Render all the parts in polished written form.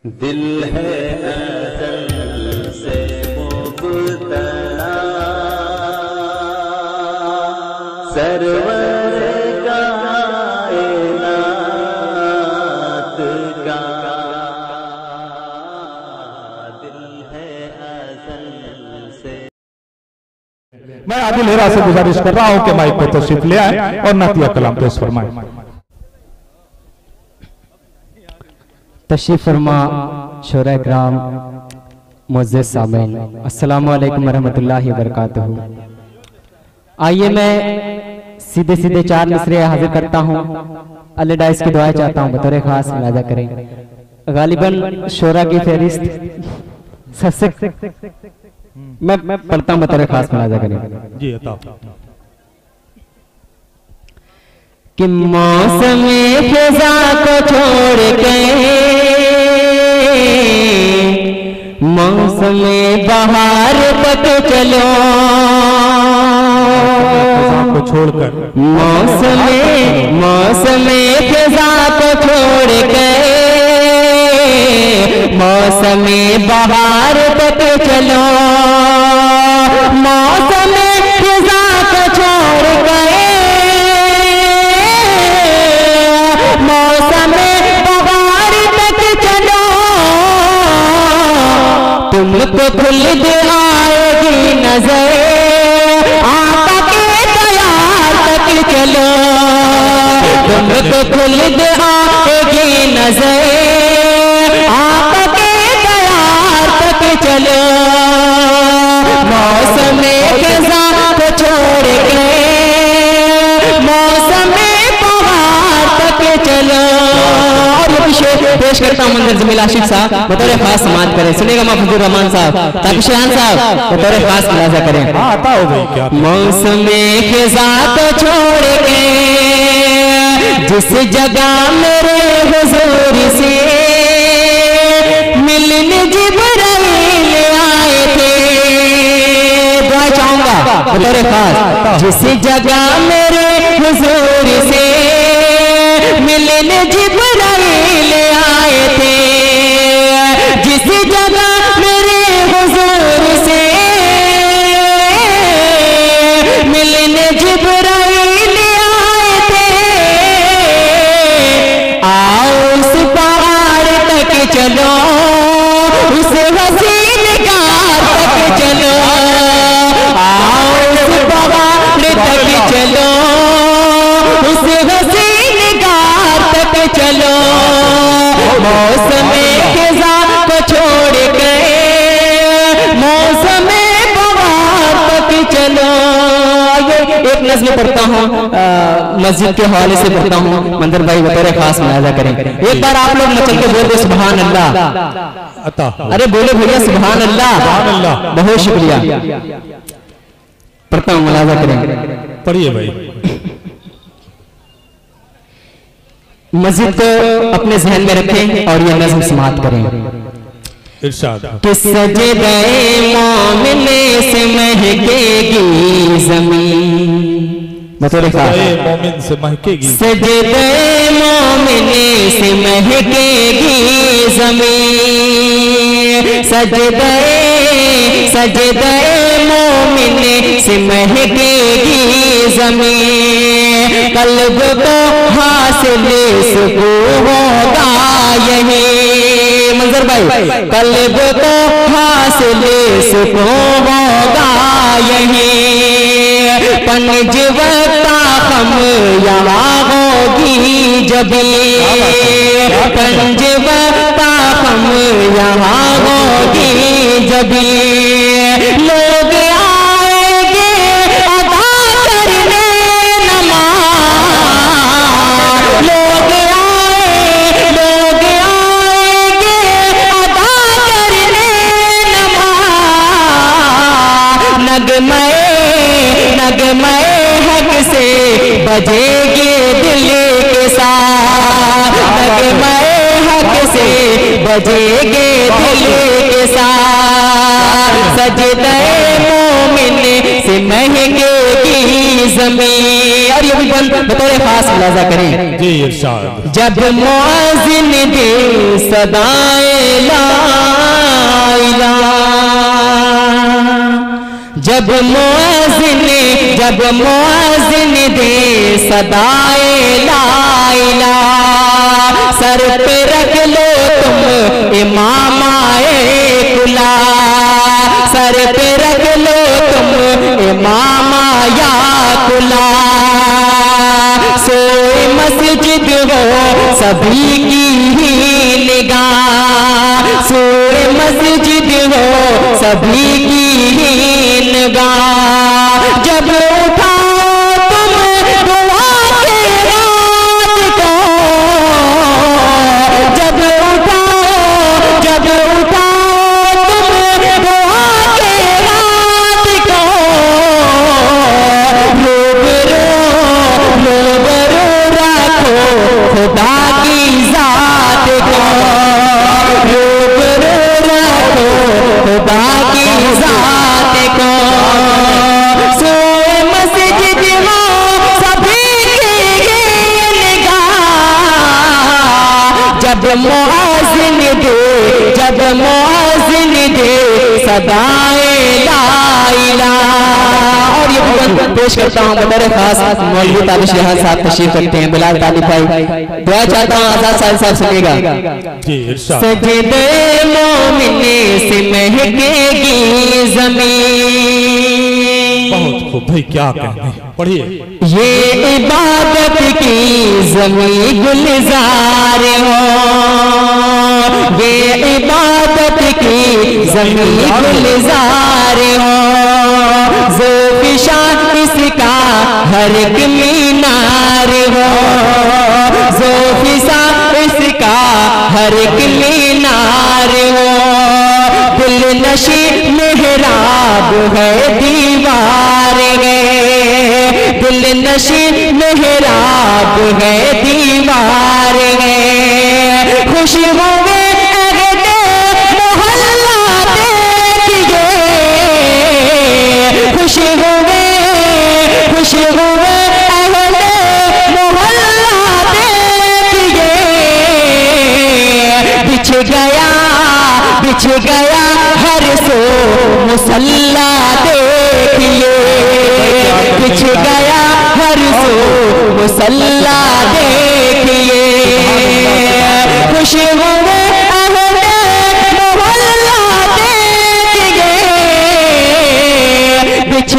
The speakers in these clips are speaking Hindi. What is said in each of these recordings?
दिल है अज़ल से मुब्तला सरवर कायनात का दिल है अज़ल से। मैं आदिल हेरा से गुजारिश कर रहा हूं कि माइक को तशरीफ ले आए और नातिया कलाम पेश फरमाएं। तशरीफ फरमा शोरा इकराम मुअज़्ज़िज़ सामीन, अस्सलामु अलैकुम वरहमतुल्लाहि वबरकातुहू। आइए मैं सीधे सीधे चार मिसरे हाजिर करता हूँ। अल्लाह डाइस की दुआएं चाहता हूँ, बतौर खास मुलाजा करें। गालिबन शोरा की फहरिस्त सबसे मैं पढ़ता हूँ, बतौर खास मुलाजा करें जी अता। कि मौसम खिज़ा को छोड़ के मौसम बहार तक चलो, को छोड़कर मौसम खिज़ा को छोड़ के मौसम बहार तक चलो, मौसम खिज़ा को छोड़ के मौसम बहार तक चलो, तुमको खुल दे आएगी नजर आका के प्यार तक चलो, तुमको खुल दे आएगी नजर आका के प्यार तक चलो, मौसम खिज़ा को छोड़ के मौसम बहार तक चलो। और ये पेश करता हूँ मंदिर जमील आशिक साहब, बतौर खास समाज करें। सुनेगा महफूजुर रहमान साहब, ताकि शान साहब बतौर खास मुलाजा करें। मौसम खिज़ा को छोड़ के जिस जगह मेरे हुजूर से मिलने जिब्राइल आए थे, दुआ चाहूंगा बतौर खास, जिस जगह मेरे हुजूर से मिलने जिब्राइल आए थे, जिस जगह मेरे हुजूर से मिलने जिब्राइल आए थे, आओ उस पहाड़ तक चलो, उस हसीन गार तक चलो, आओ उस पहाड़ तक चलो, उस हसीन गार तक चलो, मौसम खिज़ा को छोड़ के मौसम बहार तक चलो। एक नज़्म पढ़ता हूँ, मस्जिद के हवाले से पढ़ता हूँ, मंदिर भाई बतौर खास मुलाजा करें। एक बार आप लोग मचल के बोल दो सुभान अल्लाह। अरे बोले भैया सुभान अल्लाह, बहुत शुक्रिया। पढ़ता हूँ, मुलाजा करें। पढ़िए भाई। मस्जिद को अपने जहन में रखें और ये नज़्म समाअत करें। इरशाद। कि सजदे मोमिने से महकेगी जमीन, बतौर खास मोमिन से महकेगी, सजदे मोमिने से महकेगी जमीन, सजदे मोमिने से महकेगी जमीन, कल्ब को हासिल सुकून होगा यही, मंजर भाई, कल्ब को हासिल सुकून होगा यही, पंजवता हम यहाँ होगी जबी, पंजवता हम यहाँ होगी जबी, लोग आएंगे अदा करने नमाज, लोग आएंगे अदा करने नमाज, नगमे हक से बजेगी दिल के साथ, नगमे हक से बजेगी दिल के साथ, सजदे मोमिन से महकेगी जमीन। और ये भी बतौर खास मुलाजा करें। जी इरशाद। जब मुअज़्ज़िन दे सदाएं ला इलाहा। जब मुअज्जिन दे सदाए ला इलाहा, सर पे रख लो तुम इमामाए कुला, सर पे रख लो तुम इमामा या कुला। सोए मस्जिद हो सभी की ही निगाह, सोए मस्जिद हो सभी की ही निगाह। जब उठाओ तुम दुआ के रात को, जब उठाओ तुम दुआ के रात को, रूबरू रखो खुदा की जात को, रूबरू रखो खुदा की जात को। सोए मस्जिद हो सभी की निगाह, जब मुअज्जिन दे सदाए ला इलाहा। और ये बुलंद पेश करता हूँ बतौर खास मौलवी ताबिश रियाज साहब तशरीफ रखते हैं, बिलाल तालिब भाई। दुआ चाहता हूँ आजाद साहब सुनेगा। सजदे मोमिने से महकेगी जमीन। बहुत खूब भाई, क्या कहने, पढ़िए। ये इबादत की ज़मीं गुलजार हो, ये इबादत की ज़मीं गुलजार हो। ज़ोफ़िशान इसका हर एक मीनार हो, ज़ोफ़िशान इसका हर एक मीनार हो। दिल नशी मेहराब है दीवार है, दिल नशी मेहराब है दीवार है। खुश होवे अहले मोहल्ला देखिए, खुश होवे अहले मोहल्ला देखिए। बिछ गया हर सो मुसल्ला देखिए, बिछ गया हर सो मुसल्ला देखिए। खुश हुए अहले मोहल्ला देखिए, बिछ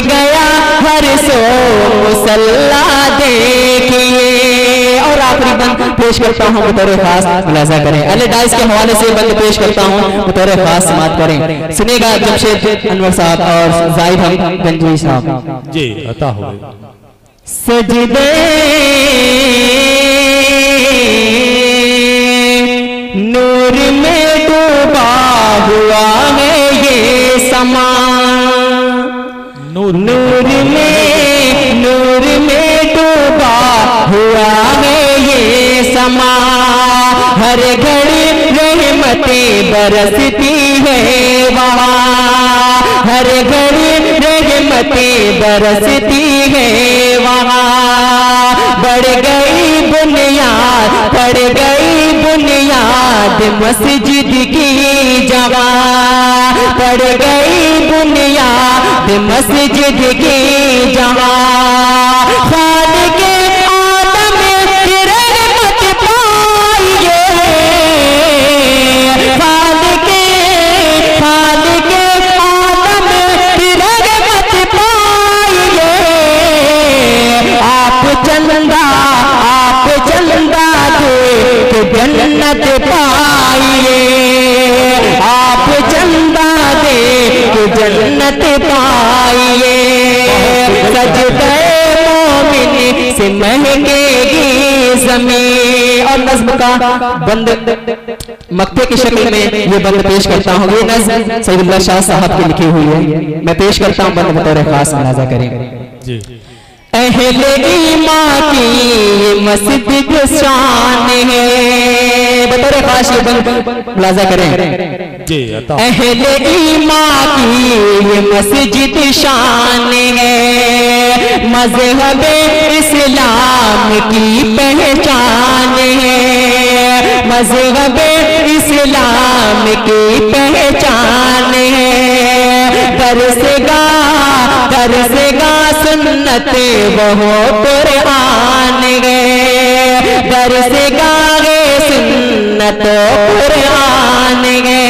गया हर सो मुसल्ला देखिए। और आखिरी बंद पेश करता हूँ बतौर खास, मुलाजा करें। अली डाइस के हवाले से बंद पेश करता हूँ बतौर खास, समात करें। सुनेगा जमशेद अनवर साहब और जाहिद हम गंजवी साहब जी, अता हो। सजदे नूर में डूबा हुआ है ये समा, नूर में डूबा हुआ है ये समा। हर घड़ी रहमतें बरसती है वहाँ, हर घड़ी रहमतें बरसती है वहाँ। बढ़ गई बुनियाद मस्जिद की जवा, बढ़ गई बुनियाद मस्जिद की जवा। खालिक़े आदम की रहमत पाइए, खालिक़े आदम की रहमत पाइए। आप चंदा देख जन्नत पाइए, आप चंदा देख जन्नत पाइए। सजदे मोमिन से महकेगी ज़मीं। और नज़्म का बंद मक्ते की शक्ल में ये बंद पेश करता हूँ। ये नज़्म सईदुल्लाह शाह साहब की लिखी हुई है, मैं पेश करता हूँ बंद बतौर खास, मुलाजा करें जी। अहले ईमान की मस्जिद शान है, बतौर खास ये बंद मुलाजा करें जी। अहले ईमान की मस्जिद शान है, मज़हब इस्लाम की पहचान है, मज़हब इस्लाम की पहचान है। दरसगा सुन्नत वो कुरान है, दरसगा सुन्नत कुरान है।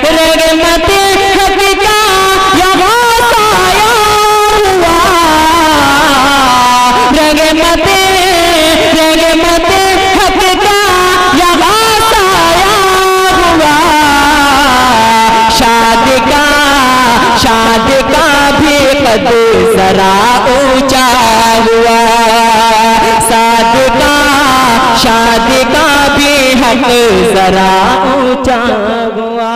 रहमत हक का यहाँ साया हुआ, रहमत हक का यहाँ साया हुआ। शाद का भी कद जरा ऊंचा हुआ, शाद का भी हक जरा ऊंचा हुआ।